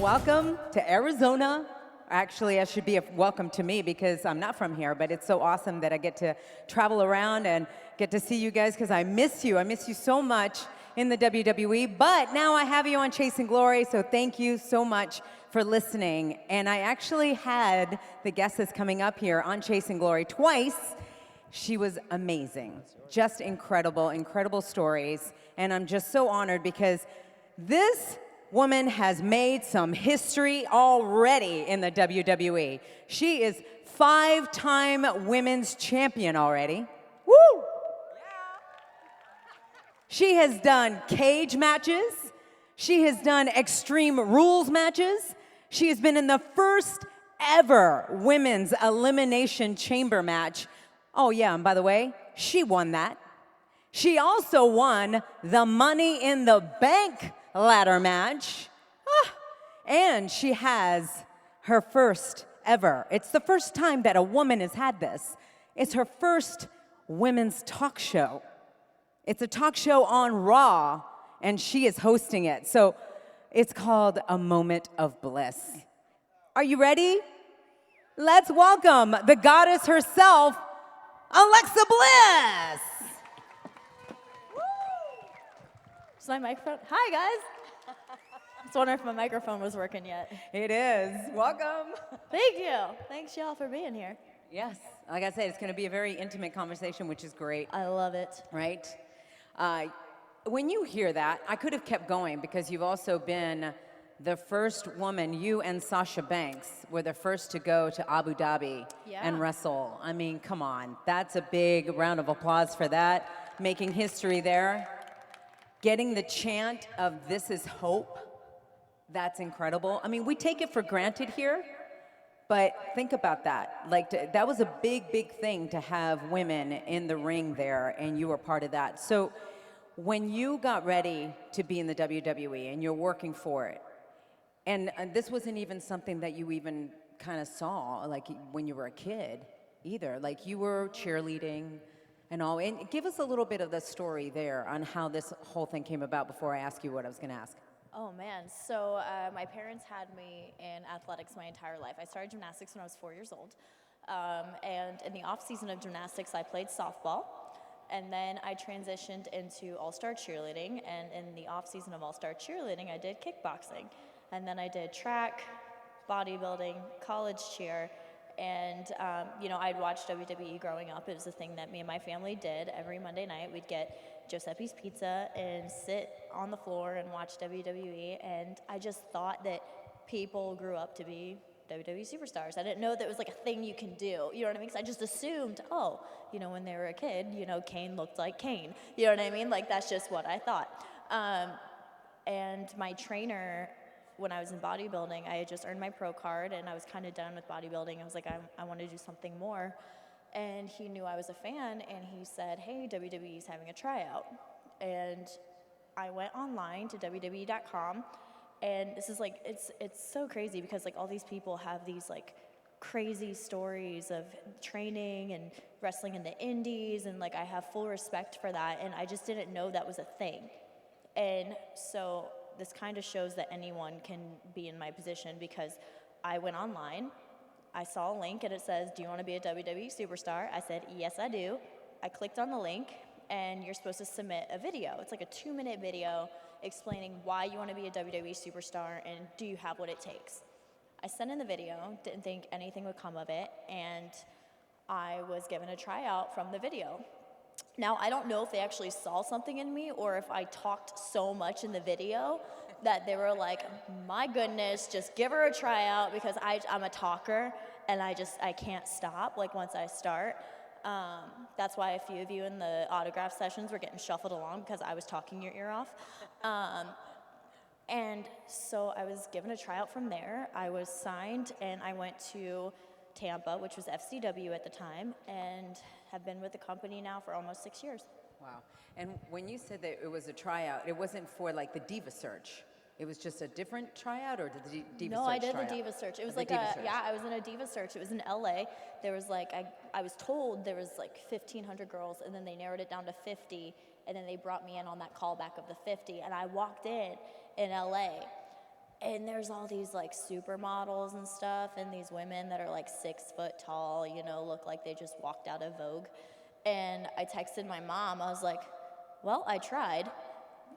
welcome to Arizona. Actually, it should be a welcome to me because I'm not from here, but it's so awesome that I get to travel around and get to see you guys because I miss you. I miss you so much in the WWE, but now I have you on Chasing Glory, so thank you so much for listening. And I actually had the guest that's coming up here on Chasing Glory twice. She was amazing, just incredible, incredible stories. And I'm just so honored because this woman has made some history already in the WWE. She is 5-time women's champion already. Woo! Yeah. She has done cage matches. She has done Extreme Rules matches. She has been in the first ever women's elimination chamber match. Oh yeah, and by the way, she won that. She also won the Money in the Bank ladder match. And she has her first ever. It's the first time that a woman has had this. It's her first women's talk show. It's a talk show on Raw, and she is hosting it. So it's called A Moment of Bliss. Are you ready? Let's welcome the goddess herself, Alexa Bliss. Is my microphone? Hi, guys. I was wondering if my microphone was working yet. It is. Welcome. Thank you. Thanks, y'all, for being here. Yes. Like I said, it's going to be a very intimate conversation, which is great. I love it. Right? When you hear that, I could have kept going because you've also been the first woman, you and Sasha Banks were the first to go to Abu Dhabi and wrestle. I mean, come on. That's a big round of applause for that. Making history there. Getting the chant of "This is hope," that's incredible. I mean, we take it for granted here, but think about that. Like, that was a big, big thing to have women in the ring there, and you were part of that. So when you got ready to be in the WWE and you're working for it, and this wasn't even something that you even kind of saw, like, when you were a kid either. Like, you were cheerleading and all. And give us a little bit of the story there on how this whole thing came about before I ask you what I was going to ask. Oh, man. So my parents had me in athletics my entire life. I started gymnastics when I was 4 years old. And in the off-season of gymnastics, I played softball. And then I transitioned into all-star cheerleading. And in the off-season of all-star cheerleading, I did kickboxing. And then I did track, bodybuilding, college cheer. And, you know, I'd watched WWE growing up. It was a thing that me and my family did. Every Monday night, we'd get Giuseppe's Pizza and sit on the floor and watch WWE. And I just thought that people grew up to be WWE superstars. I didn't know that it was like a thing you can do. You know what I mean? Because I just assumed, oh, you know, when they were a kid, you know, Kane looked like Kane. You know what I mean? Like, that's just what I thought. And my trainer, when I was in bodybuilding, I had just earned my pro card and I was kind of done with bodybuilding. I was like, I want to do something more. And he knew I was a fan and he said, hey, WWE's having a tryout. And I went online to WWE.com and this is like, it's so crazy because like all these people have these like crazy stories of training and wrestling in the indies and like I have full respect for that and I just didn't know that was a thing. And so this kind of shows that anyone can be in my position because I went online, I saw a link and it says, do you want to be a WWE superstar? I said, yes, I do. I clicked on the link and you're supposed to submit a video. It's like a 2-minute video explaining why you want to be a WWE superstar and do you have what it takes. I sent in the video, didn't think anything would come of it, and I was given a tryout from the video. Now, I don't know if they actually saw something in me or if I talked so much in the video that they were like, my goodness, just give her a tryout because I'm a talker and I can't stop, like once I start. That's why a few of you in the autograph sessions were getting shuffled along because I was talking your ear off. And so I was given a tryout from there. I was signed and I went to Tampa, which was FCW at the time, and have been with the company now for almost 6 years. Wow. And when you said that it was a tryout, it wasn't for like the Diva Search. It was just a different tryout, or the Diva Search? No, I did tryout? the Diva Search. It was The like Diva Search. yeah, I was in a Diva Search. It was in LA. There was like, I was told there was like 1,500 girls, and then they narrowed it down to 50, and then they brought me in on that callback of the 50, and I walked in LA, And there's all these like supermodels and stuff, and these women that are like 6 foot tall, you know, look like they just walked out of Vogue. And I texted my mom, I was like, well, I tried,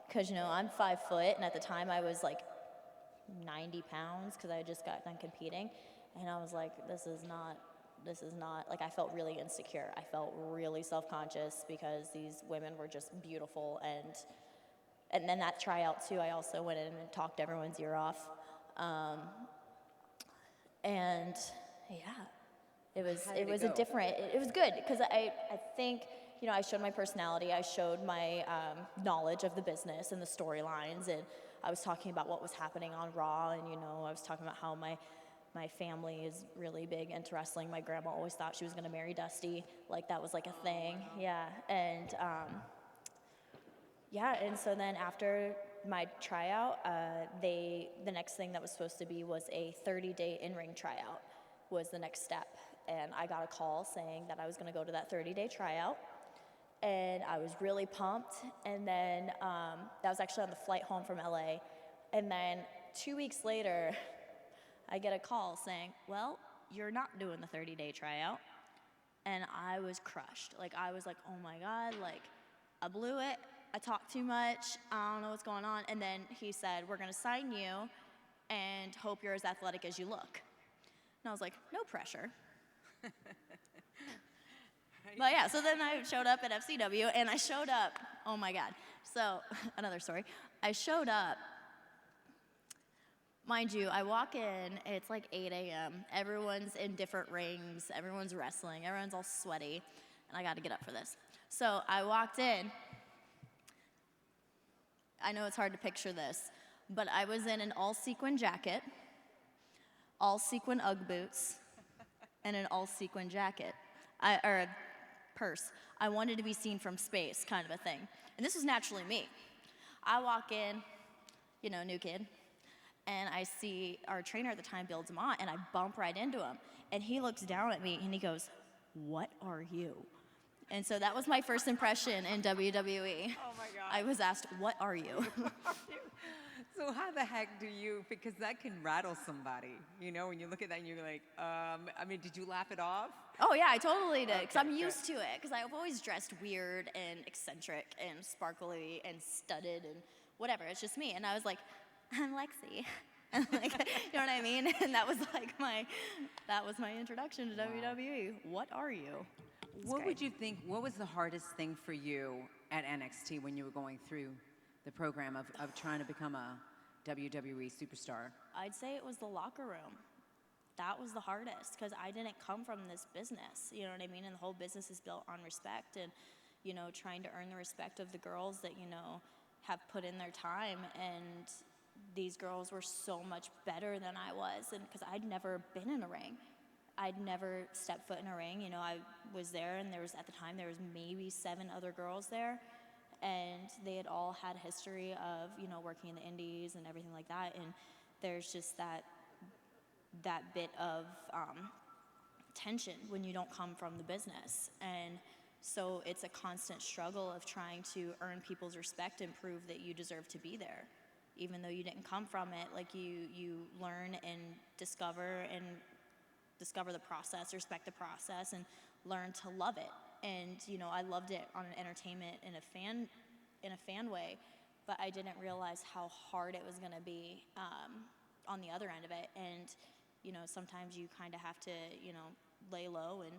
because, you know, I'm 5 foot, and at the time I was like 90 pounds because I had just got done competing. And I was like, this is not, like, I felt really insecure. I felt really self-conscious because these women were just beautiful. And then that tryout too, I also went in and talked everyone's ear off. And yeah, it was good because I think, you know, I showed my personality, I showed my knowledge of the business and the storylines, and I was talking about what was happening on Raw, and, you know, I was talking about how my family is really big into wrestling. My grandma always thought she was gonna marry Dusty, like that was like a thing, yeah, and yeah, and so then after my tryout, the next thing that was supposed to be was a 30-day in-ring tryout was the next step. And I got a call saying that I was gonna go to that 30-day tryout. And I was really pumped. And then that was actually on the flight home from LA. And then 2 weeks later, I get a call saying, well, you're not doing the 30-day tryout. And I was crushed. Like, I was like, oh my God, like, I blew it. I talked too much. I don't know what's going on. And then he said, we're gonna sign you and hope you're as athletic as you look. And I was like, no pressure. But yeah, so then I showed up at FCW, and I showed up, oh my God. So, another story. I showed up, mind you, I walk in, it's like 8 a.m. Everyone's in different rings, everyone's wrestling, everyone's all sweaty, and I gotta get up for this. So I walked in. I know it's hard to picture this, but I was in an all-sequin jacket, all-sequin Ugg boots, and an all-sequin jacket, or a purse. I wanted to be seen from space, kind of a thing. And this was naturally me. I walk in, you know, new kid, and I see our trainer at the time, Bill DeMott, and I bump right into him. And he looks down at me, and he goes, what are you? And so that was my first impression in WWE. Oh my God. I was asked, what are you? So how the heck do you, because that can rattle somebody, you know, when you look at that and you're like, I mean, did you laugh it off? Oh yeah, I totally did, because Okay, I'm used to it, because I've always dressed weird and eccentric and sparkly and studded and whatever, it's just me. And I was like, I'm Lexi. And like, you know what I mean? And that was like my introduction to WWE. What are you? What would you think, what was the hardest thing for you at NXT when you were going through the program of trying to become a WWE superstar? I'd say it was the locker room. That was the hardest, because I didn't come from this business, you know what I mean? And the whole business is built on respect, and, you know, trying to earn the respect of the girls that, you know, have put in their time. And these girls were so much better than I was, and because I'd never been in a ring. I'd never stepped foot in a ring. You know, I was there, and at the time, there was maybe 7 other girls there, and they had all had a history of, you know, working in the indies and everything like that. And there's just that bit of tension when you don't come from the business. And so it's a constant struggle of trying to earn people's respect and prove that you deserve to be there. Even though you didn't come from it, like you learn and discover the process, respect the process, and learn to love it. And, you know, I loved it on an entertainment in a fan way, but I didn't realize how hard it was gonna be on the other end of it. And, you know, sometimes you kind of have to, you know, lay low and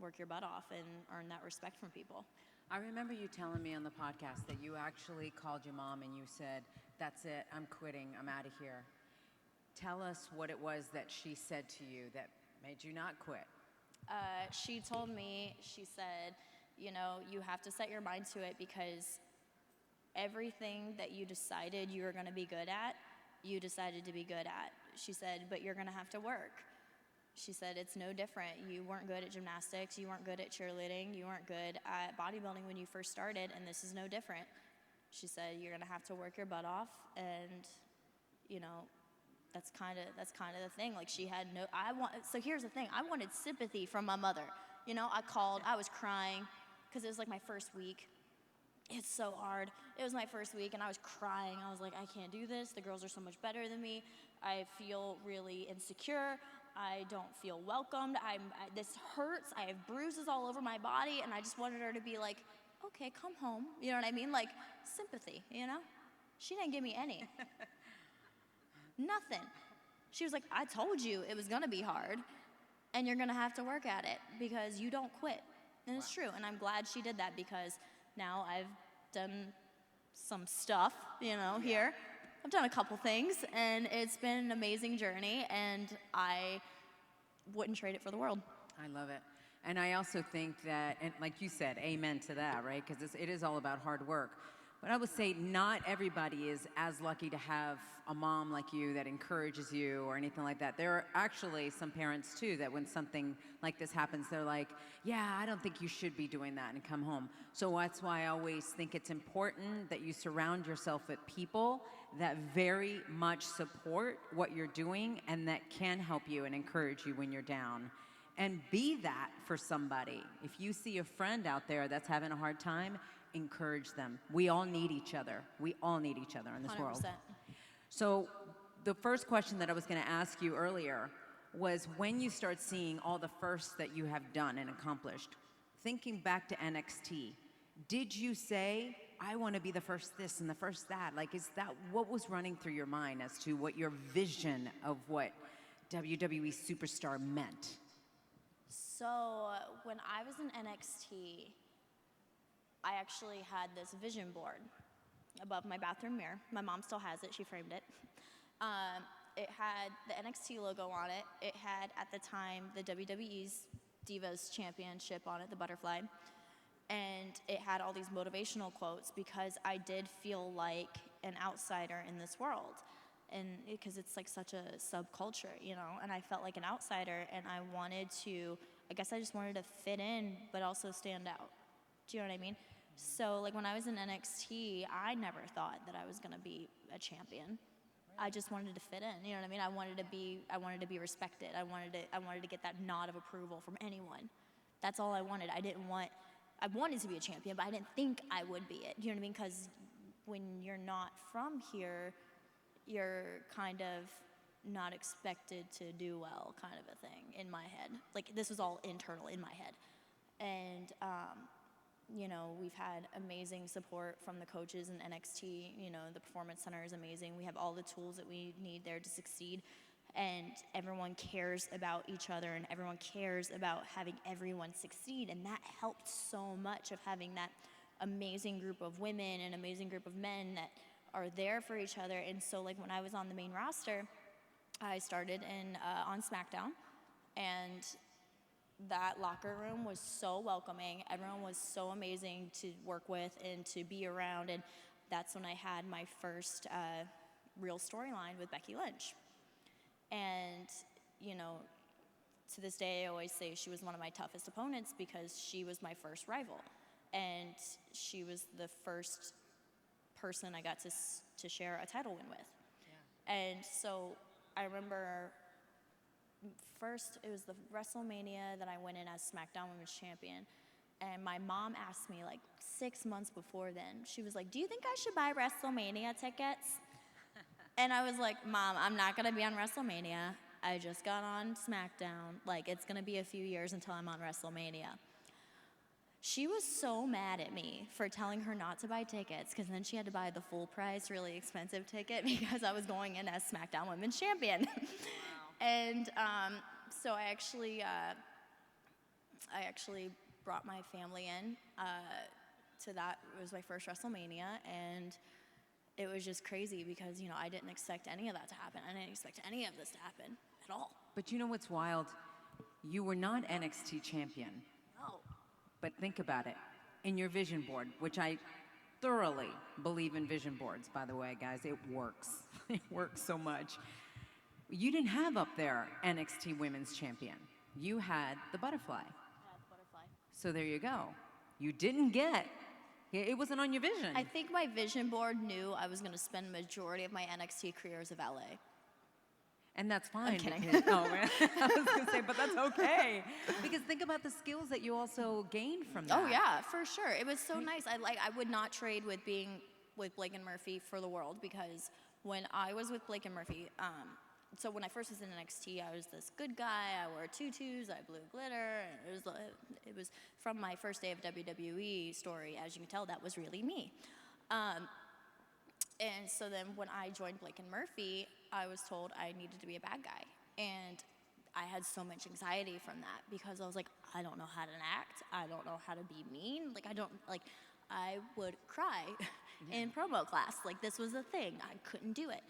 work your butt off and earn that respect from people. I remember you telling me on the podcast that you actually called your mom and you said, that's it, I'm quitting, I'm out of here. Tell us what it was that she said to you that made you not quit. She told me, she said, you know, you have to set your mind to it, because everything that you decided you were going to be good at, you decided to be good at. She said, but you're going to have to work. She said, it's no different. You weren't good at gymnastics, you weren't good at cheerleading, you weren't good at bodybuilding when you first started, and this is no different. She said, you're gonna have to work your butt off, and, you know, that's kind of the thing. Like, she had so here's the thing, I wanted sympathy from my mother. You know, I called, I was crying, because it was like my first week, It's so hard. It was my first week and I was crying. I was like, I can't do this. The girls are so much better than me. I feel really insecure. I don't feel welcomed. This hurts. I have bruises all over my body, and I just wanted her to be like, okay, come home. You know what I mean? Like, sympathy, you know? She didn't give me any. Nothing. She was like, I told you it was gonna be hard, and you're gonna have to work at it because you don't quit. And it's true, and I'm glad she did that because now I've done some stuff, you know, here. I've done a couple things, and it's been an amazing journey, and I wouldn't trade it for the world. I love it. And I also think that, and like you said, amen to that, right? Because it is all about hard work. But I would say not everybody is as lucky to have a mom like you that encourages you or anything like that. There are actually some parents too that when something like this happens, they're like, yeah, I don't think you should be doing that, and come home. So that's why I always think it's important that you surround yourself with people that very much support what you're doing and that can help you and encourage you when you're down. And be that for somebody. If you see a friend out there that's having a hard time, encourage them. We all need each other. We all need each other in this 100%. world. So the first question that I was going to ask you earlier was, when you start seeing all the firsts that you have done and accomplished, thinking back to NXT, did you say, I want to be the first this and the first that? Like, is that what was running through your mind as to what your vision of what WWE superstar meant? So when I was in NXT, I actually had this vision board above my bathroom mirror. My mom still has it. She framed it. It had the NXT logo on it. It had, at the time, the WWE's Divas Championship on it, the butterfly. And it had all these motivational quotes because I did feel like an outsider in this world. And because it's like such a subculture, you know, and I felt like an outsider, and I wanted to, I guess I just wanted to fit in, but also stand out. Do you know what I mean? So like when I was in NXT, I never thought that I was gonna be a champion. I just wanted to fit in. You know what I mean? I wanted to be respected. I wanted to get that nod of approval from anyone. That's all I wanted. I wanted to be a champion, but I didn't think I would be it. You know what I mean? Because when you're not from here, you're kind of not expected to do well, kind of a thing in my head. Like, this was all internal in my head. And, you know, we've had amazing support from the coaches in NXT. You know, the Performance Center is amazing. We have all the tools that we need there to succeed. And everyone cares about each other, and everyone cares about having everyone succeed. And that helped so much, of having that amazing group of women and amazing group of men that are there for each other. And so like when I was on the main roster, I started on SmackDown, and that locker room was so welcoming. Everyone was so amazing to work with and to be around. And that's when I had my first real storyline with Becky Lynch. And, you know, to this day, I always say she was one of my toughest opponents because she was my first rival. And she was the first person I got to share a title win with. Yeah. And so I remember first, it was the WrestleMania that I went in as SmackDown Women's Champion. And my mom asked me like 6 months before then, she was like, do you think I should buy WrestleMania tickets? And I was like, Mom, I'm not gonna be on WrestleMania. I just got on SmackDown. Like, it's gonna be a few years until I'm on WrestleMania. She was so mad at me for telling her not to buy tickets, because then she had to buy the full price, really expensive ticket because I was going in as SmackDown Women's Champion. Wow. And so I actually brought my family in to that. It was my first WrestleMania, and it was just crazy because, you know, I didn't expect any of that to happen. I didn't expect any of this to happen at all. But you know what's wild? You were not NXT champion. No. But think about it. In your vision board, which I thoroughly believe in vision boards, by the way, guys, it works. It works so much. You didn't have up there NXT Women's Champion. You had the butterfly. Yeah, the butterfly. So there you go. You didn't get, it wasn't on your vision. I think my vision board knew I was going to spend majority of my NXT careers of LA. And that's fine. I'm kidding. Because, oh, man. I was going to say, but that's okay. Because think about the skills that you also gained from that. Oh yeah, for sure. It was so nice. I would not trade with being with Blake and Murphy for the world, because when I was with Blake and Murphy, so when I first was in NXT, I was this good guy. I wore tutus, I blew glitter. And it was from my first day of WWE story. As you can tell, that was really me. And so then when I joined Blake and Murphy, I was told I needed to be a bad guy. And I had so much anxiety from that, because I was like, I don't know how to act. I don't know how to be mean. I would cry in promo class. Like, this was a thing. I couldn't do it.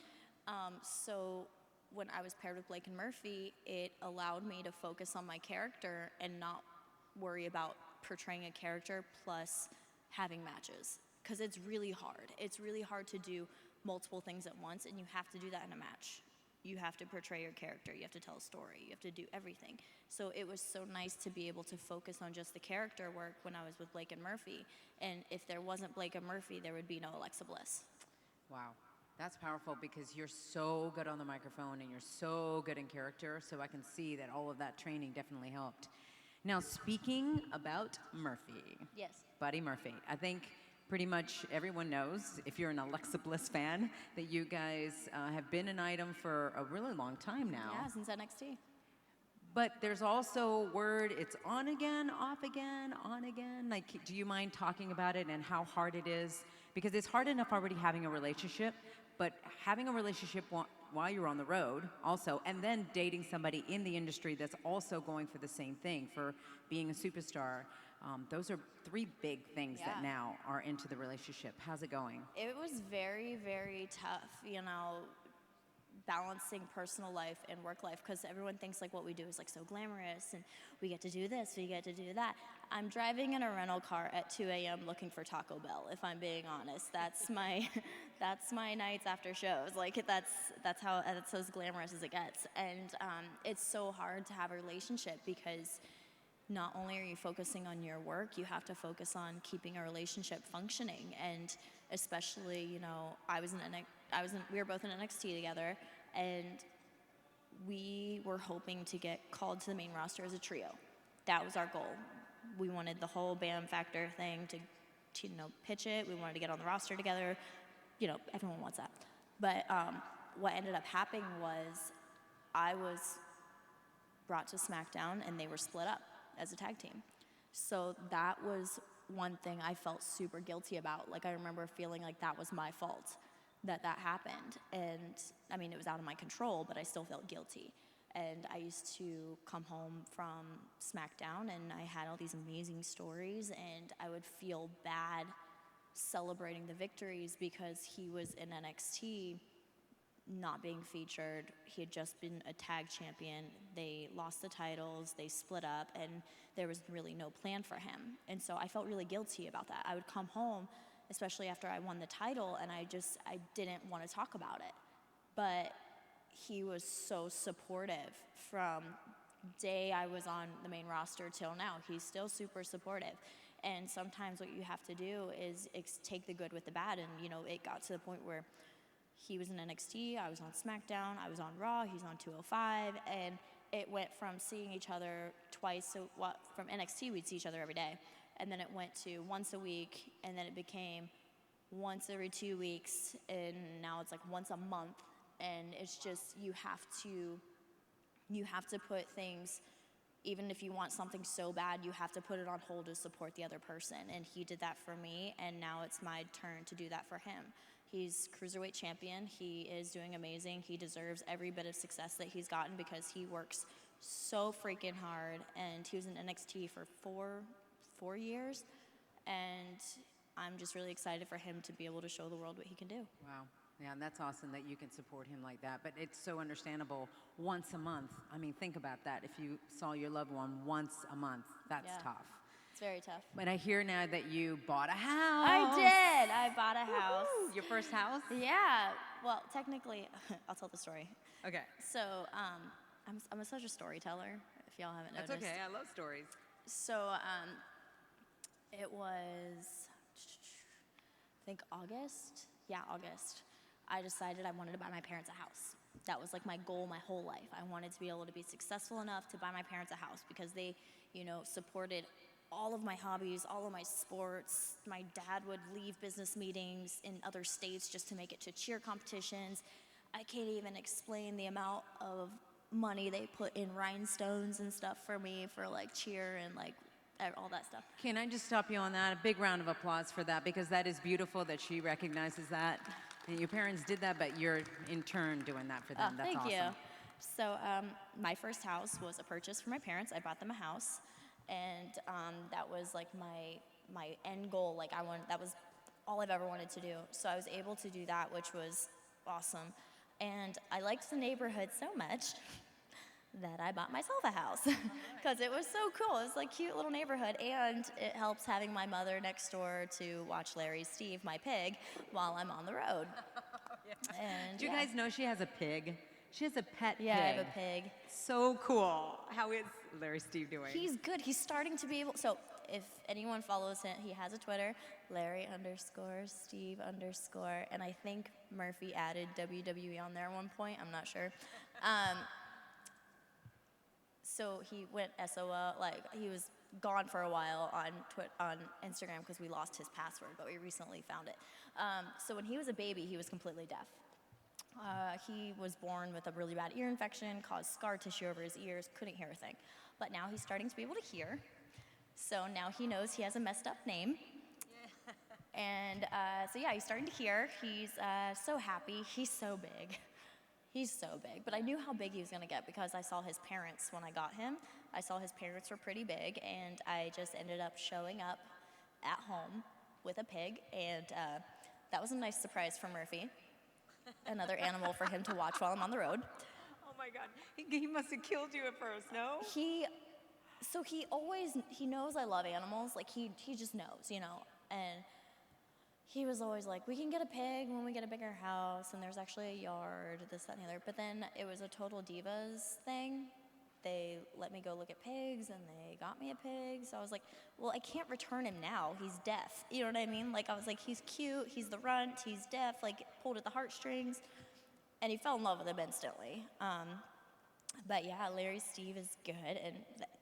So when I was paired with Blake and Murphy, it allowed me to focus on my character and not worry about portraying a character plus having matches. Because it's really hard. It's really hard to do multiple things at once, and you have to do that in a match. You have to portray your character. You have to tell a story. You have to do everything. So it was so nice to be able to focus on just the character work when I was with Blake and Murphy. And if there wasn't Blake and Murphy, there would be no Alexa Bliss. Wow. That's powerful, because you're so good on the microphone and you're so good in character. So I can see that all of that training definitely helped. Now, speaking about Murphy. Yes. Buddy Murphy. I think pretty much everyone knows, if you're an Alexa Bliss fan, that you guys have been an item for a really long time now. Yeah, since NXT. But there's also word it's on again, off again, on again. Like, do you mind talking about it and how hard it is? Because it's hard enough already having a relationship, but having a relationship while you're on the road also, and then dating somebody in the industry that's also going for the same thing, for being a superstar. Those are three big things that now are into the relationship. How's it going? It was very, very tough, balancing personal life and work life, because everyone thinks like what we do is like so glamorous and we get to do this, we get to do that. I'm driving in a rental car at 2 a.m. looking for Taco Bell, if I'm being honest. That's my that's my nights after shows. Like, that's as glamorous as it gets. And it's so hard to have a relationship, because not only are you focusing on your work, you have to focus on keeping a relationship functioning. And especially, we were both in NXT together, and we were hoping to get called to the main roster as a trio. That was our goal. We wanted the whole Bam Factor thing to pitch it. We wanted to get on the roster together. Everyone wants that. But what ended up happening was I was brought to SmackDown, and they were split up as a tag team. So that was one thing I felt super guilty about. Like, I remember feeling like that was my fault that happened. And I mean, it was out of my control, but I still felt guilty. And I used to come home from SmackDown, and I had all these amazing stories, and I would feel bad celebrating the victories because he was in NXT not being featured. He had just been a tag champion. They lost the titles, they split up, and there was really no plan for him. And so I felt really guilty about that. I would come home, especially after I won the title, and I didn't want to talk about it. But he was so supportive from day I was on the main roster till now. He's still super supportive. And sometimes what you have to do is take the good with the bad. And, it got to the point where he was in NXT, I was on SmackDown, I was on Raw, he's on 205, and it went from seeing each other twice. So from NXT, we'd see each other every day. And then it went to once a week, and then it became once every 2 weeks, and now it's like once a month. And it's just, you have to put things, even if you want something so bad, you have to put it on hold to support the other person. And he did that for me, and now it's my turn to do that for him. He's Cruiserweight champion. He is doing amazing. He deserves every bit of success that he's gotten, because he works so freaking hard. And he was in NXT for four years. And I'm just really excited for him to be able to show the world what he can do. Wow. Yeah, and that's awesome that you can support him like that. But it's so understandable, once a month. I mean, think about that. If you saw your loved one once a month, that's tough. It's very tough. But I hear now that you bought a house. I did. I bought a house. Woo-hoo. Your first house? Yeah. Well, technically, I'll tell the story. Okay. So I'm such a storyteller, if y'all haven't noticed. That's okay. I love stories. So it was, I think August. Yeah, August. I decided I wanted to buy my parents a house. That was like my goal my whole life. I wanted to be able to be successful enough to buy my parents a house because they, supported all of my hobbies, all of my sports. My dad would leave business meetings in other states just to make it to cheer competitions. I can't even explain the amount of money they put in rhinestones and stuff for me for like cheer and like all that stuff. Can I just stop you on that? A big round of applause for that, because that is beautiful that she recognizes that. And your parents did that, but you're in turn doing that for them. That's Thank awesome. you. So my first house was a purchase for my parents. I bought them a house, and that was like my end goal. Like that was all I've ever wanted to do. So I was able to do that, which was awesome. And I liked the neighborhood so much that I bought myself a house because it was so cool. It was like cute little neighborhood, and it helps having my mother next door to watch Larry Steve, my pig, while I'm on the road. And do you guys know she has a pig? She has a pet pig. Yeah, I have a pig. So cool. How is Larry Steve doing? He's good. He's starting to be able. So if anyone follows him, he has a Twitter, Larry_Steve_, and I think Murphy added WWE on there at one point. I'm not sure. So he went SOL, like he was gone for a while on Instagram because we lost his password, but we recently found it. So when he was a baby, he was completely deaf. He was born with a really bad ear infection, caused scar tissue over his ears, couldn't hear a thing. But now he's starting to be able to hear. So now he knows he has a messed up name. And so yeah, he's starting to hear. He's so happy. He's so big. He's so big, but I knew how big he was gonna get because I saw his parents when I got him. I saw his parents were pretty big, and I just ended up showing up at home with a pig, and that was a nice surprise for Murphy. Another animal for him to watch while I'm on the road. Oh my God, he must have killed you at first, no? He knows I love animals, like he just knows, and he was always like, we can get a pig when we get a bigger house, and there's actually a yard, this, that, and the other. But then it was a total divas thing. They let me go look at pigs, and they got me a pig. So I was like, well, I can't return him now. He's deaf. You know what I mean? Like, I was like, he's cute, he's the runt, he's deaf, like, pulled at the heartstrings. And he fell in love with him instantly. But yeah, Larry Steve is good, and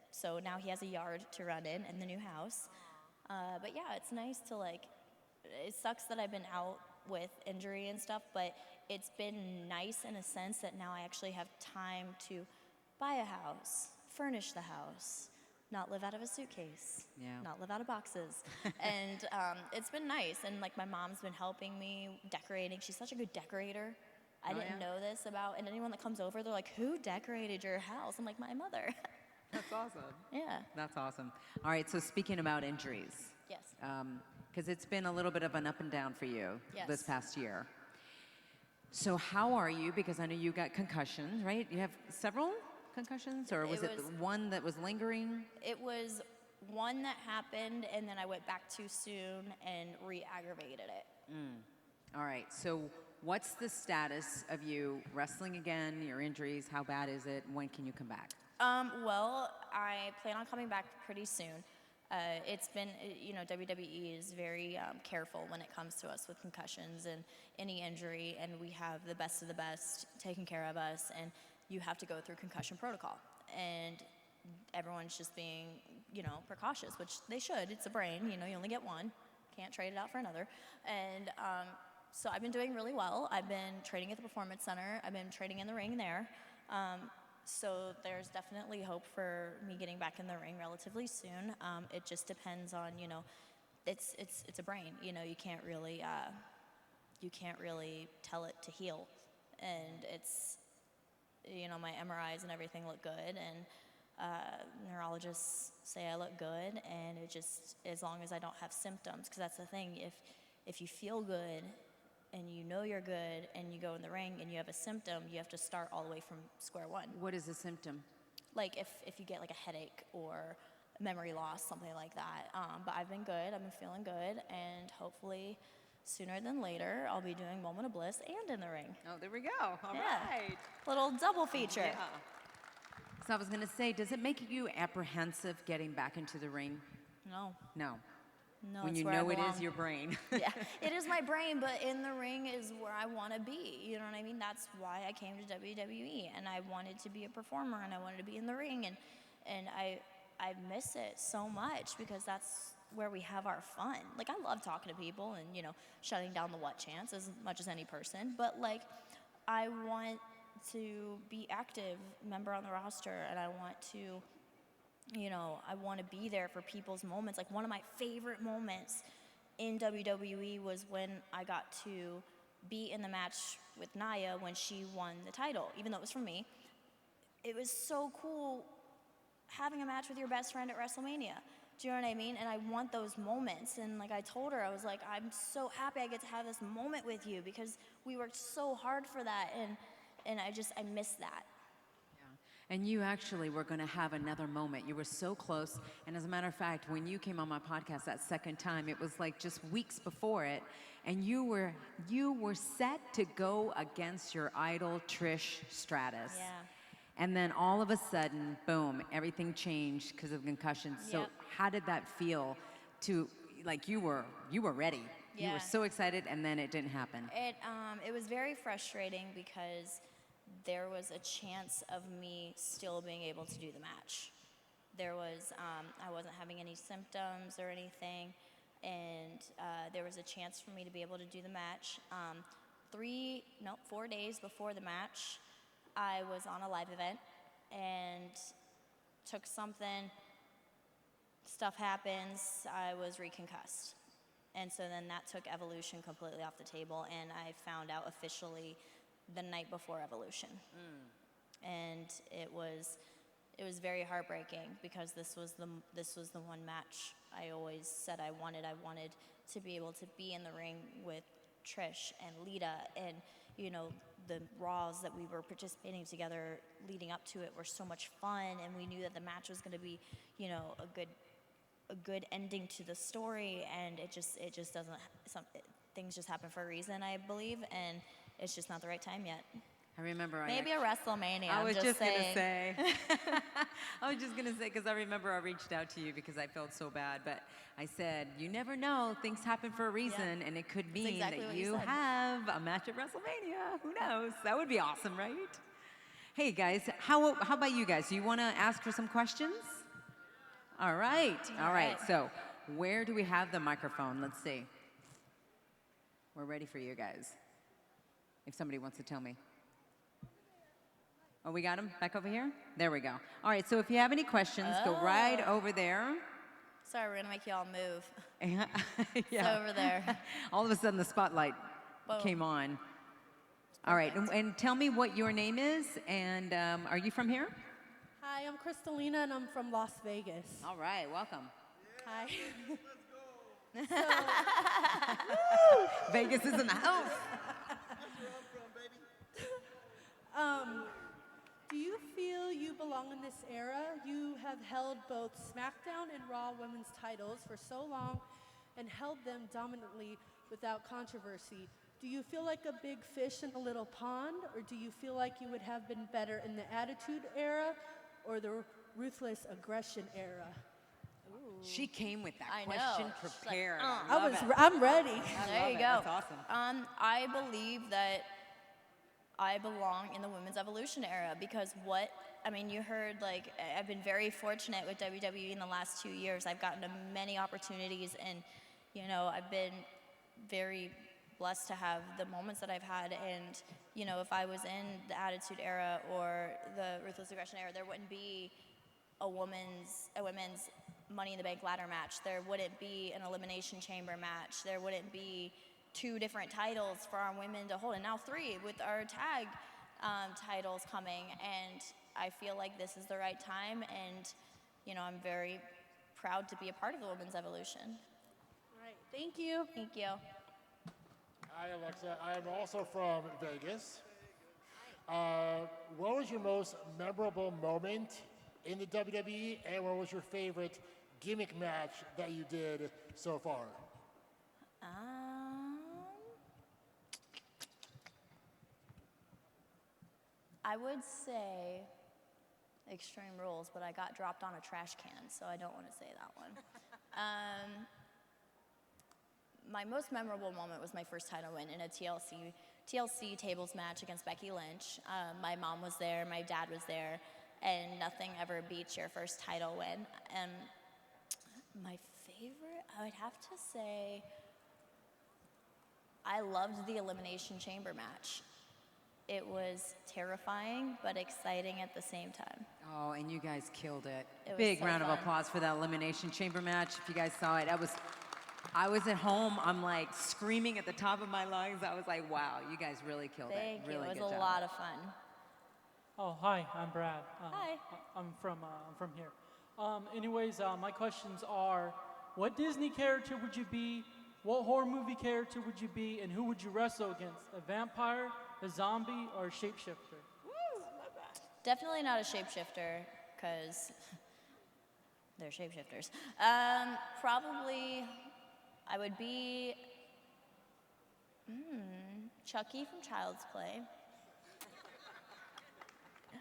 so now he has a yard to run in the new house. But yeah, it's nice to like, it sucks that I've been out with injury and stuff, but it's been nice in a sense that now I actually have time to buy a house, furnish the house, not live out of a suitcase, not live out of boxes. And it's been nice. And like my mom's been helping me decorating. She's such a good decorator. I didn't know this about, and anyone that comes over, they're like, who decorated your house? I'm like, my mother. That's awesome. Yeah. That's awesome. All right, so speaking about injuries. Yes. Because it's been a little bit of an up and down for you this Yes. past year. So how are you? Because I know you got concussions, right? You have several concussions, or was it the one that was lingering? It was one that happened, and then I went back too soon and re-aggravated it. All right, so what's the status of you wrestling again, your injuries, how bad is it, when can you come back? Well, I plan on coming back pretty soon. It's been, WWE is very careful when it comes to us with concussions and any injury, and we have the best of the best taking care of us, and you have to go through concussion protocol. And everyone's just being, precautious, which they should. It's a brain, you only get one. Can't trade it out for another. And so I've been doing really well. I've been training at the Performance Center. I've been training in the ring there. So there's definitely hope for me getting back in the ring relatively soon. It just depends on, it's a brain. You can't really tell it to heal. And it's, my MRIs and everything look good, and neurologists say I look good, and it just, as long as I don't have symptoms, because that's the thing, if you feel good and you know you're good and you go in the ring and you have a symptom, you have to start all the way from square one. What is a symptom? Like if you get like a headache or memory loss, something like that. But I've been good, I've been feeling good, and hopefully sooner than later, I'll be doing Moment of Bliss and in the ring. Oh, there we go. All right. Little double feature. Yeah. So I was going to say, does it make you apprehensive getting back into the ring? No. No. No, when it's you where I know it belong. is your brain. Yeah, it is my brain, but in the ring is where I want to be. You know what I mean? That's why I came to WWE, and I wanted to be a performer, and I wanted to be in the ring, and I miss it so much because that's where we have our fun. Like, I love talking to people and, shutting down the what chants as much as any person, but like, I want to be active member on the roster, and I want to, I want to be there for people's moments. Like, one of my favorite moments in WWE was when I got to be in the match with Nia when she won the title, even though it was from me. It was so cool having a match with your best friend at WrestleMania. Do you know what I mean? And I want those moments. And like I told her, I was like, I'm so happy I get to have this moment with you because we worked so hard for that. And I miss that. And you actually were going to have another moment. You were so close. And as a matter of fact, when you came on my podcast that second time, it was like just weeks before it. And you were set to go against your idol, Trish Stratus. Yeah. And then all of a sudden, boom, everything changed because of concussions. So Yep. how did that feel to, like, you were ready. You Yeah. were so excited, and then it didn't happen. It was very frustrating because there was a chance of me still being able to do the match. There was, I wasn't having any symptoms or anything, and there was a chance for me to be able to do the match. 4 days before the match, I was on a live event and took something, stuff happens, I was reconcussed. And so then that took Evolution completely off the table, and I found out officially the night before Evolution. And it was very heartbreaking because this was the one match I always said I wanted. I wanted to be able to be in the ring with Trish and Lita, and the Raws that we were participating together leading up to it were so much fun, and we knew that the match was going to be, a good ending to the story, and it just doesn't. Things just happen for a reason, I believe, and it's just not the right time yet. I remember Maybe a WrestleMania. I was just saying. gonna say. I was just gonna say because I remember I reached out to you because I felt so bad, but I said you never know, things happen for a reason, and it could mean exactly that what you you said. have a match at WrestleMania. Who knows? That would be awesome, right? Hey guys, how about you guys? Do you want to ask for some questions? All right. So where do we have the microphone? Let's see. We're ready for you guys. If somebody wants to tell me. Oh, we got him back over here? There we go. All right, so if you have any questions, go right over there. Sorry, we're gonna make you all move. Yeah. So over there. All of a sudden, the spotlight Boom. came on. All right, and tell me what your name is, and are you from here? Hi, I'm Crystalina, and I'm from Las Vegas. All right, welcome. Hi. Vegas is in the house. Do you feel you belong in this era? You have held both SmackDown and Raw women's titles for so long and held them dominantly without controversy. Do you feel like a big fish in a little pond, or do you feel like you would have been better in the Attitude Era or the Ruthless Aggression Era? She came with that I question know. She's like, prepared. I'm ready. There you go. That's awesome. I believe that I belong in the women's evolution era because you heard, like, I've been very fortunate with WWE in the last 2 years. I've gotten many opportunities, and, I've been very blessed to have the moments that I've had. And, if I was in the Attitude Era or the Ruthless Aggression Era, there wouldn't be a women's Money in the Bank ladder match. There wouldn't be an Elimination Chamber match. There wouldn't be 2 different titles for our women to hold, and now 3 with our tag titles coming. And I feel like this is the right time, and I'm very proud to be a part of the women's evolution. Right. Thank you. Thank you. Hi, Alexa. I am also from Vegas. What was your most memorable moment in the WWE, and what was your favorite gimmick match that you did so far? I would say Extreme Rules, but I got dropped on a trash can, so I don't want to say that one. my most memorable moment was my first title win in a TLC tables match against Becky Lynch. My mom was there, my dad was there, and nothing ever beats your first title win. And my favorite, I would have to say, I loved the Elimination Chamber match. It was terrifying, but exciting at the same time. Oh, and you guys killed it. It was Big so round fun. of applause for that Elimination Chamber match. If you guys saw it, I was at home. I'm like screaming at the top of my lungs. I was like, wow, you guys really killed Thank it. you. Really It was good a job. lot of fun. Oh, hi, I'm Brad. Hi. I'm from here. Anyways, my questions are, what Disney character would you be? What horror movie character would you be? And who would you wrestle against? A vampire, a zombie, or a shapeshifter? Definitely not a shapeshifter, because they're shapeshifters. Probably, I would be Chucky from Child's Play.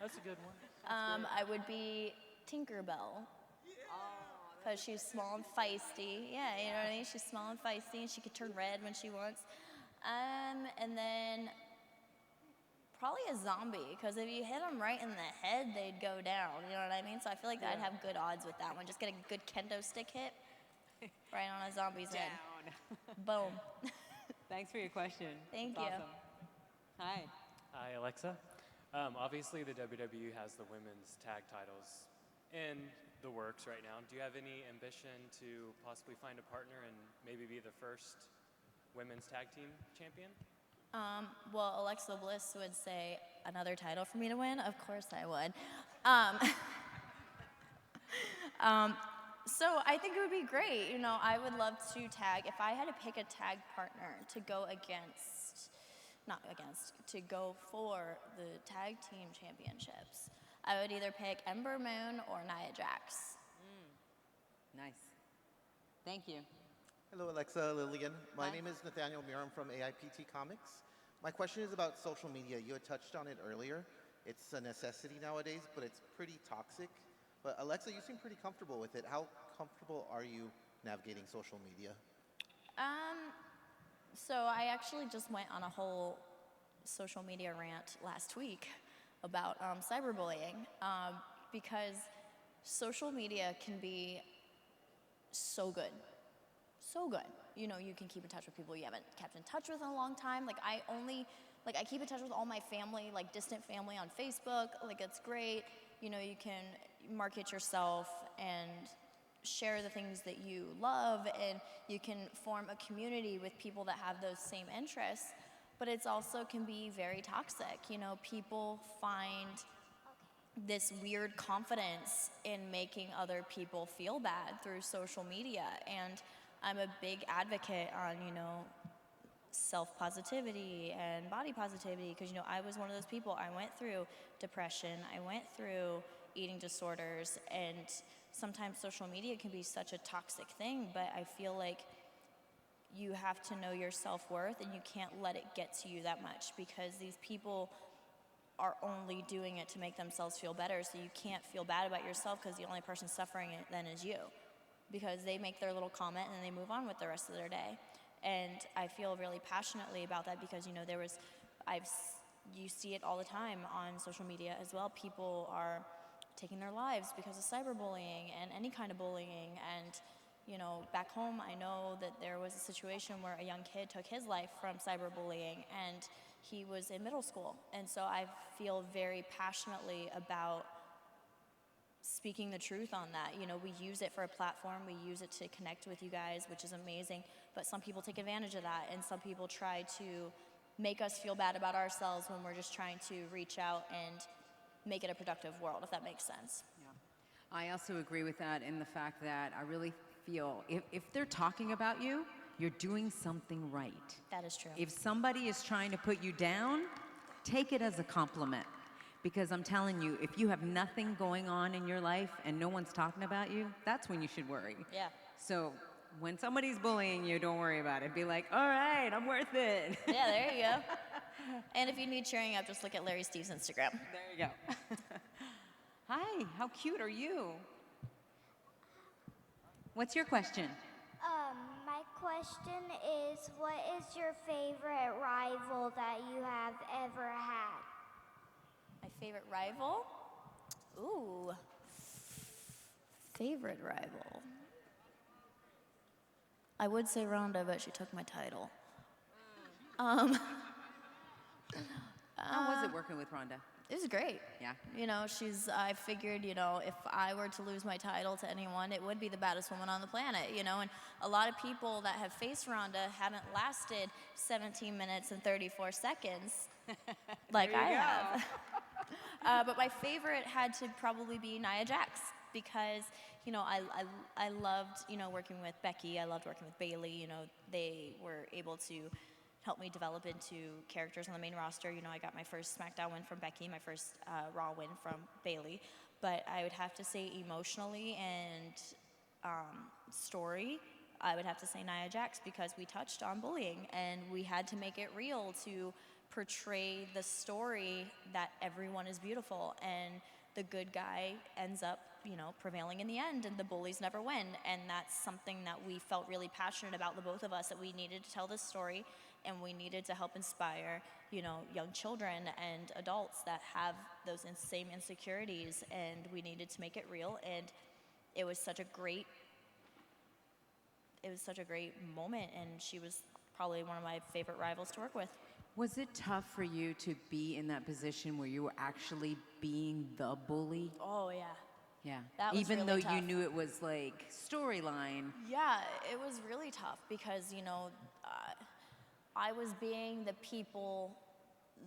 That's a good one. I would be Tinkerbell. Because she's small and feisty. Yeah, you know what I mean? She's small and feisty, and she could turn red when she wants. And then probably a zombie, because if you hit them right in the head, they'd go down. You know what I mean? So I feel like I'd have good odds with that one. Just get a good kendo stick hit right on a zombie's head. Boom. Thanks for your question. Thank That's you. Awesome. Hi. Hi, Alexa. Obviously, the WWE has the women's tag titles in the works right now. Do you have any ambition to possibly find a partner and maybe be the first women's tag team champion? Well, Alexa Bliss would say another title for me to win. Of course I would. So I think it would be great. You know, I would love to tag. If I had to pick a tag partner to go to go for the tag team championships, I would either pick Ember Moon or Nia Jax. Nice. Thank you. Hello, Alexa, Lilian. My name is Nathaniel Muir. I'm from AIPT Comics. My question is about social media. You had touched on it earlier. It's a necessity nowadays, but it's pretty toxic. But Alexa, you seem pretty comfortable with it. How comfortable are you navigating social media? So I actually just went on a whole social media rant last week about cyberbullying, because social media can be so good. So good. You know, you can keep in touch with people you haven't kept in touch with in a long time. I keep in touch with all my family, like distant family on Facebook. Like, it's great. You know, you can market yourself and share the things that you love, and you can form a community with people that have those same interests. But it's also can be very toxic. You know, people find this weird confidence in making other people feel bad through social media. And I'm a big advocate on, you know, self-positivity and body positivity, because, you know, I was one of those people. I went through depression, I went through eating disorders, and sometimes social media can be such a toxic thing, but I feel like you have to know your self-worth, and you can't let it get to you that much, because these people are only doing it to make themselves feel better. So you can't feel bad about yourself, because the only person suffering it then is you, because they make their little comment and then they move on with the rest of their day. And I feel really passionately about that, because, you know, you see it all the time on social media as well. People are taking their lives because of cyberbullying and any kind of bullying. And, you know, back home, I know that there was a situation where a young kid took his life from cyberbullying, and he was in middle school. And so I feel very passionately about speaking the truth on that. You know, we use it for a platform, we use it to connect with you guys, which is amazing, but some people take advantage of that, and some people try to make us feel bad about ourselves when we're just trying to reach out and make it a productive world, if that makes sense. Yeah. I also agree with that in the fact that I really feel if they're talking about you, you're doing something right. That is true. If somebody is trying to put you down, take it as a compliment. Because I'm telling you, if you have nothing going on in your life and no one's talking about you, that's when you should worry. Yeah. So when somebody's bullying you, don't worry about it. Be like, all right, I'm worth it. Yeah, there you go. And if you need cheering up, just look at Larry Steve's Instagram. There you go. Hi, how cute are you? What's your question? My My question is, what is your favorite rival that you have ever had? My favorite rival? Ooh. Favorite rival. I would say Ronda, but she took my title. How was it working with Rhonda? It was great. Yeah. You know, I figured, you know, if I were to lose my title to anyone, it would be the baddest woman on the planet, you know, and a lot of people that have faced Ronda haven't lasted 17 minutes and 34 seconds like I have. But my favorite had to probably be Nia Jax because, you know, I loved, you know, working with Becky. I loved working with Bailey. You know, they were able to help me develop into characters on the main roster. You know, I got my first SmackDown win from Becky, my first Raw win from Bailey. But I would have to say emotionally and story, I would have to say Nia Jax because we touched on bullying and we had to make it real to portray the story that everyone is beautiful and the good guy ends up, you know, prevailing in the end and the bullies never win. And that's something that we felt really passionate about, the both of us, that we needed to tell this story and we needed to help inspire, you know, young children and adults that have those same insecurities, and we needed to make it real. And it was such a great moment, and she was probably one of my favorite rivals to work with. Was it tough for you to be in that position where you were actually being the bully? Oh yeah. Yeah. That was Even really though you tough. knew it was like storyline. Yeah, it was really tough because, you know, I was being the people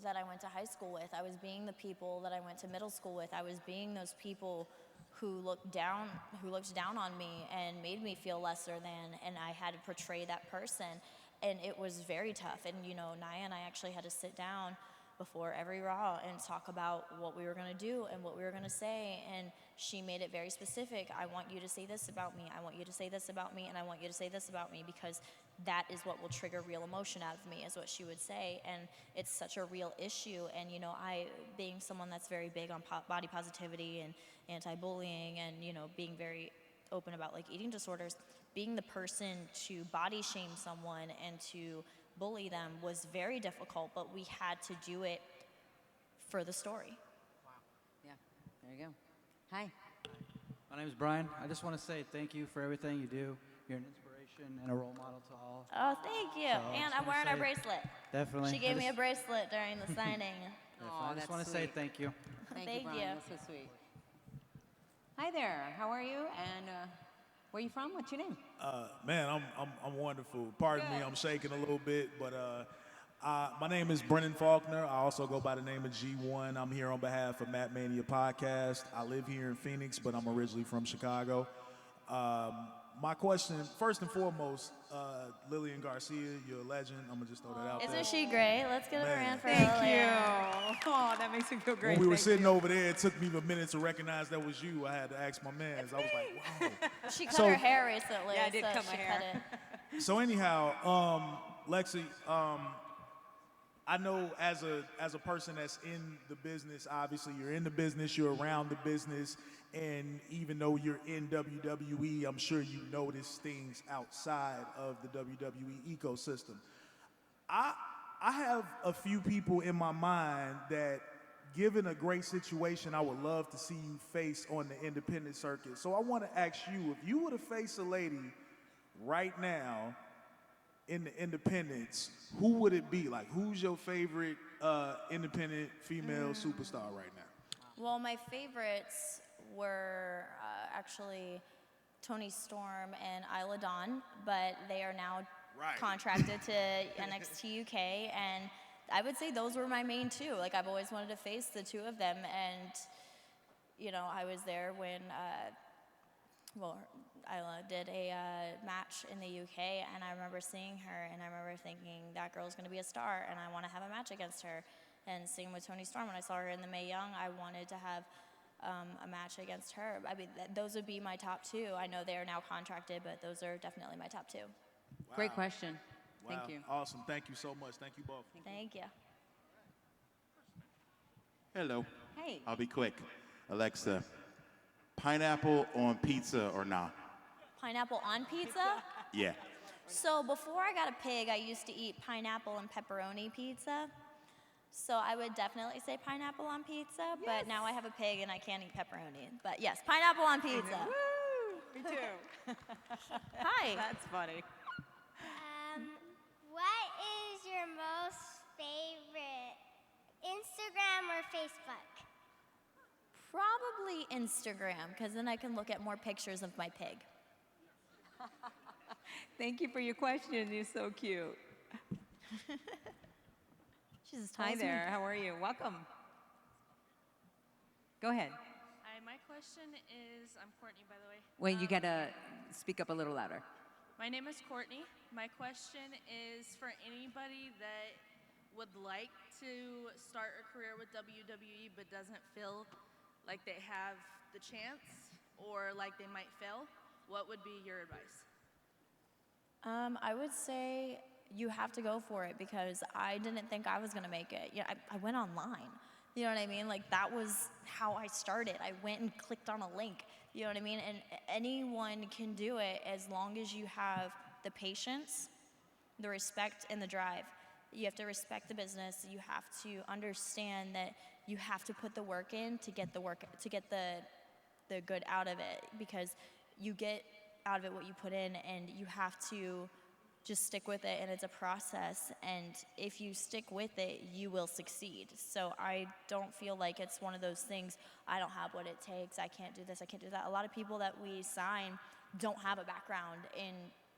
that I went to high school with. I was being the people that I went to middle school with. I was being those people who looked down on me and made me feel lesser than, and I had to portray that person. And it was very tough. And, you know, Nia and I actually had to sit down before every Raw and talk about what we were going to do and what we were going to say. And she made it very specific. I want you to say this about me. I want you to say this about me. And I want you to say this about me because that is what will trigger real emotion out of me, is what she would say. And it's such a real issue. And, you know, I, being someone that's very big on body positivity and anti-bullying and, you know, being very open about, like, eating disorders, being the person to body shame someone and to bully them was very difficult, but we had to do it for the story. Wow. Yeah. There you go. Hi. My name is Brian. I just want to say thank you for everything you do. You're an inspiration and a role model to all. Oh, thank you. So I And just I'm wanna wearing her say bracelet. Definitely. She gave me a bracelet during the signing. Oh, I just want to say thank you. Thank Thank you, Brian. you. That's so sweet. Hi there. How are you? And where are you from? What's your name? Man, I'm wonderful. Pardon me, I'm shaking a little bit, but my name is Brennan Faulkner. I also go by the name of G1. I'm here on behalf of Matt Mania Podcast. I live here in Phoenix, but I'm originally from Chicago. My question, first and foremost, Lilian Garcia, you're a legend. I'm gonna just throw that out there. Isn't she great? Let's give her a hand for Thank Lilian. you. Oh, that makes me feel great. When we were Thank sitting you. over there, it took me a minute to recognize that was you. I had to ask my mans. I was like, wow. She cut So- her hair recently, Yeah, I did so cut my she hair. cut it. So anyhow, Lexi, I know as a person that's in the business, obviously you're in the business, you're around the business, and even though you're in WWE, I'm sure you notice things outside of the WWE ecosystem. I have a few people in my mind that, given a great situation, I would love to see you face on the independent circuit. So I want to ask you, if you were to face a lady right now in the independents, who would it be? Like, who's your favorite independent female superstar right now? Well, my favorites were actually Toni Storm and Isla Dawn, but they are now Right. contracted to NXT UK, and I would say those were my main two. Like, I've always wanted to face the two of them, and, you know, I was there when, Isla did a match in the UK, and I remember seeing her, and I remember thinking, that girl's gonna be a star, and I wanna have a match against her. And same with Toni Storm, when I saw her in the Mae Young, I wanted to have a match against her. I mean, those would be my top two. I know they are now contracted, but those are definitely my top two. Great question. Wow. Thank you. Awesome. Thank you so much. Thank you both. Thank you. Hello. Hey. I'll be quick. Alexa, pineapple on pizza or not? Pineapple on pizza? Yeah. So before I got a pig, I used to eat pineapple and pepperoni pizza. So I would definitely say pineapple on pizza, but now I have a pig and I can't eat pepperoni. But yes, pineapple on pizza. Woo! Me too. Hi. That's funny. What is your most favorite Instagram or Facebook? Probably Instagram, because then I can look at more pictures of my pig. Thank you for your question. You're so cute. She's as tall Hi as me. there. How are you? Welcome. Go ahead. Hi, my question is, I'm Courtney, by the way. Wait, you gotta speak up a little louder. My name is Courtney. My question is for anybody that would like to start a career with WWE but doesn't feel like they have the chance or like they might fail, what would be your advice? I would say you have to go for it because I didn't think I was going to make it. Yeah, I went online. You know what I mean? Like, that was how I started. I went and clicked on a link. You know what I mean? And anyone can do it as long as you have the patience, the respect, and the drive. You have to respect the business. You have to understand that you have to put the work in to get the good out of it, because you get out of it what you put in, and you have to just stick with it, and it's a process, and if you stick with it, you will succeed. So I don't feel like it's one of those things, I don't have what it takes, I can't do this, I can't do that. A lot of people that we sign don't have a background in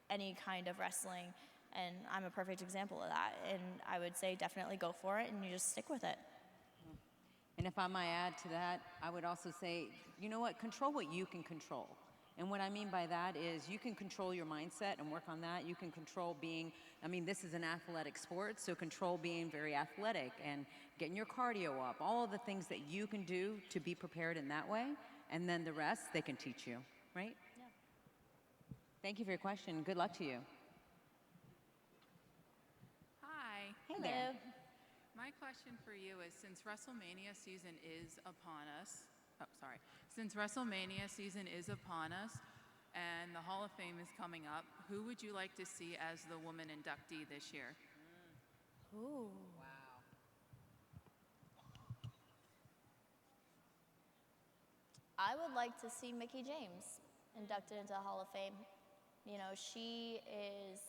any kind of wrestling, and I'm a perfect example of that, and I would say definitely go for it, and you just stick with it. And if I might add to that, I would also say, you know what, control what you can control. And what I mean by that is you can control your mindset and work on that. You can control being, I mean, this is an athletic sport, so control being very athletic and getting your cardio up, all of the things that you can do to be prepared in that way. And then the rest, they can teach you, right? Yeah. Thank you for your question. Good luck to you. Hi. Hello. My question for you is, since WrestleMania season is upon us, since WrestleMania season is upon us and the Hall of Fame is coming up, who would you like to see as the woman inductee this year? Ooh. Wow. I would like to see Mickie James inducted into the Hall of Fame. You know, she is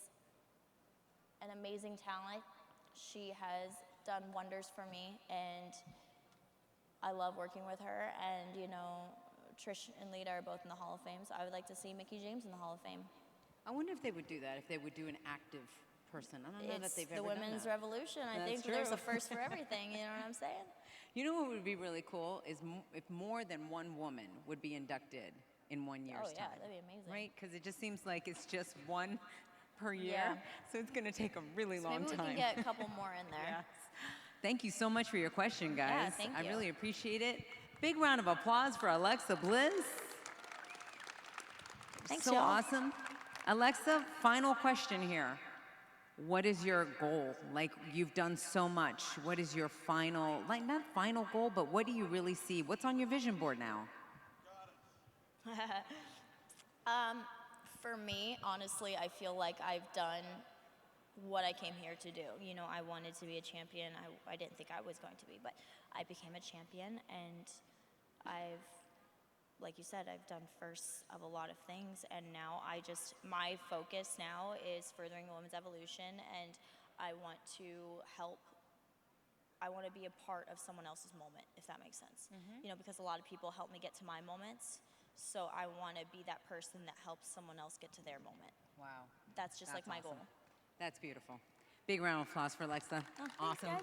an amazing talent. She has done wonders for me, and I love working with her. And, you know, Trish and Lita are both in the Hall of Fame, so I would like to see Mickie James in the Hall of Fame. I wonder if they would do that, if they would do an active person. I don't know that they've It's ever the done women's that. revolution. I That's think true. there's a first for everything, you know what I'm saying? You know what would be really cool is if more than one woman would be inducted in 1 year's Oh, yeah, time. that'd be amazing. Right? Because it just seems like it's just one per year. Yeah. So it's going to take a really So long maybe time. we can get a couple more in there. Yes. Thank you so much for your question, guys. Yeah, thank I you. really appreciate it. Big round of applause for Alexa Bliss. Thanks, so y'all. awesome. Alexa, final question here. What is your goal? Like, you've done so much. What is your final, like, not final goal, but what do you really see? What's on your vision board now? For me, honestly, I feel like I've done what I came here to do. You know, I wanted to be a champion. I didn't think I was going to be, but I became a champion, and like you said, I've done firsts of a lot of things, and now my focus now is furthering the women's evolution, and I want to be a part of someone else's moment, if that makes sense. You know, because a lot of people help me get to my moments, so I want to be that person that helps someone else get to their moment. Wow. That's just like my goal. That's beautiful. Big round of applause for Alexa. Oh, thanks, Awesome. guys.